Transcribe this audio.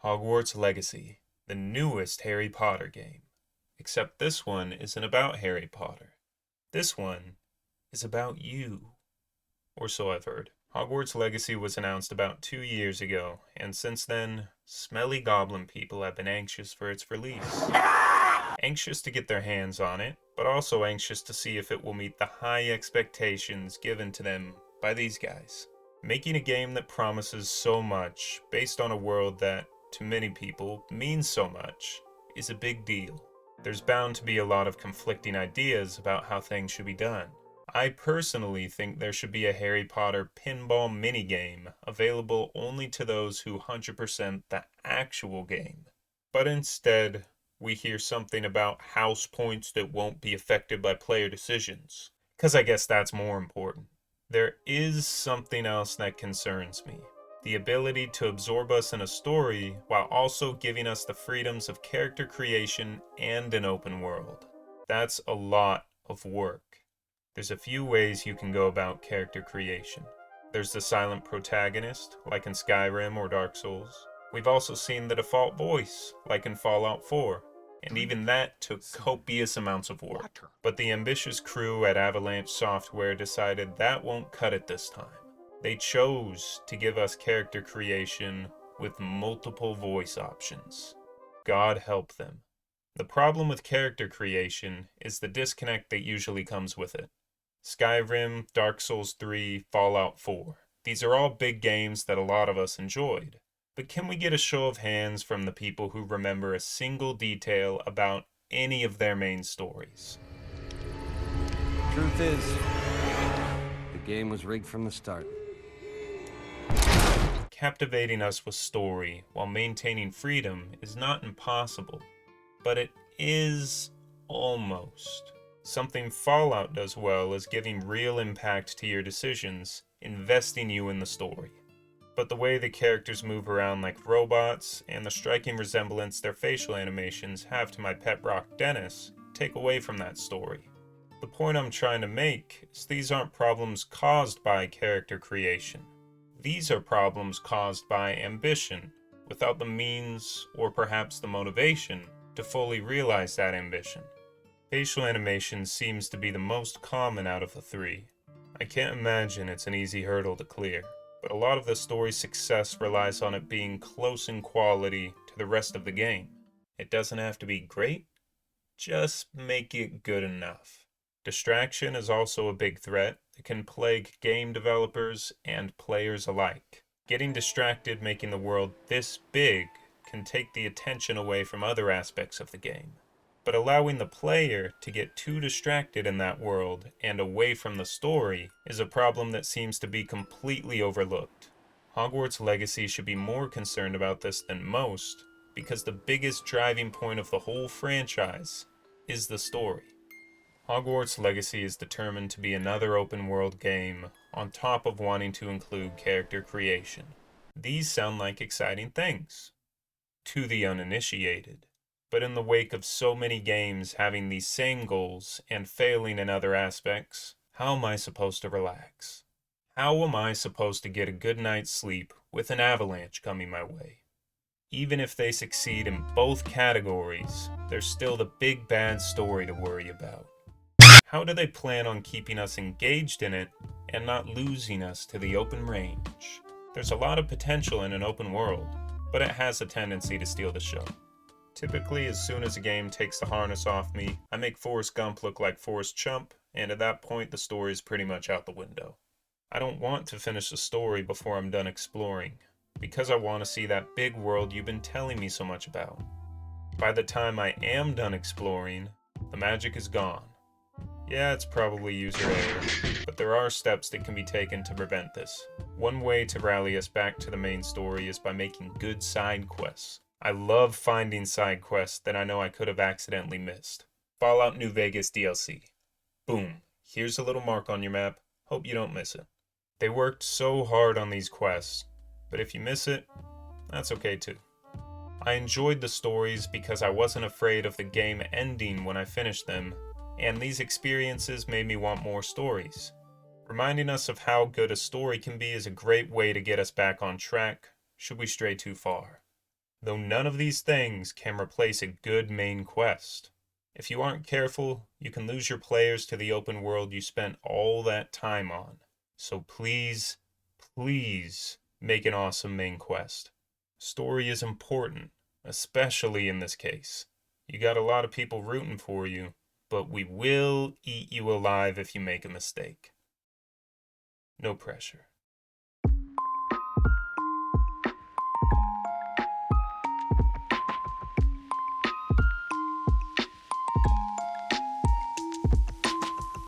Hogwarts Legacy, the newest Harry Potter game. Except this one isn't about Harry Potter. This one is about you. Or so I've heard. Hogwarts Legacy was announced about 2 years ago, and since then, smelly goblin people have been anxious for its release. Anxious to get their hands on it, but also anxious to see if it will meet the high expectations given to them by these guys. Making a game that promises so much, based on a world that, to many people, means so much, is a big deal. There's bound to be a lot of conflicting ideas about how things should be done. I personally think there should be a Harry Potter pinball minigame available only to those who 100% the actual game. But instead, we hear something about house points that won't be affected by player decisions. 'Cause I guess that's more important. There is something else that concerns me. The ability to absorb us in a story while also giving us the freedoms of character creation and an open world. That's a lot of work. There's a few ways you can go about character creation. There's the silent protagonist, like in Skyrim or Dark Souls. We've also seen the default voice, like in Fallout 4. And even that took copious amounts of work. But the ambitious crew at Avalanche Software decided that won't cut it this time. They chose to give us character creation with multiple voice options. God help them. The problem with character creation is the disconnect that usually comes with it. Skyrim, Dark Souls 3, Fallout 4. These are all big games that a lot of us enjoyed. But can we get a show of hands from the people who remember a single detail about any of their main stories? Truth is, the game was rigged from the start. Captivating us with story while maintaining freedom is not impossible, but it is almost. Something Fallout does well is giving real impact to your decisions, investing you in the story. But the way the characters move around like robots, and the striking resemblance their facial animations have to my pet rock Dennis, take away from that story. The point I'm trying to make is these aren't problems caused by character creation. These are problems caused by ambition, without the means, or perhaps the motivation, to fully realize that ambition. Facial animation seems to be the most common out of the three. I can't imagine it's an easy hurdle to clear. But a lot of the story's success relies on it being close in quality to the rest of the game. It doesn't have to be great, just make it good enough. Distraction is also a big threat that can plague game developers and players alike. Getting distracted making the world this big can take the attention away from other aspects of the game. But allowing the player to get too distracted in that world and away from the story is a problem that seems to be completely overlooked. Hogwarts Legacy should be more concerned about this than most, because the biggest driving point of the whole franchise is the story. Hogwarts Legacy is determined to be another open world game, on top of wanting to include character creation. These sound like exciting things to the uninitiated. But in the wake of so many games having these same goals and failing in other aspects, how am I supposed to relax? How am I supposed to get a good night's sleep with an avalanche coming my way? Even if they succeed in both categories, there's still the big bad story to worry about. How do they plan on keeping us engaged in it and not losing us to the open range? There's a lot of potential in an open world, but it has a tendency to steal the show. Typically, as soon as a game takes the harness off me, I make Forrest Gump look like Forrest Chump, and at that point the story is pretty much out the window. I don't want to finish the story before I'm done exploring, because I want to see that big world you've been telling me so much about. By the time I am done exploring, the magic is gone. Yeah, it's probably user error, but there are steps that can be taken to prevent this. One way to rally us back to the main story is by making good side quests. I love finding side quests that I know I could have accidentally missed. Fallout New Vegas DLC. Boom. Here's a little mark on your map. Hope you don't miss it. They worked so hard on these quests, but if you miss it, that's okay too. I enjoyed the stories because I wasn't afraid of the game ending when I finished them, and these experiences made me want more stories. Reminding us of how good a story can be is a great way to get us back on track should we stray too far. though none of these things can replace a good main quest. If you aren't careful, you can lose your players to the open world you spent all that time on. So please, please make an awesome main quest. Story is important, especially in this case. You got a lot of people rooting for you, but we will eat you alive if you make a mistake. No pressure.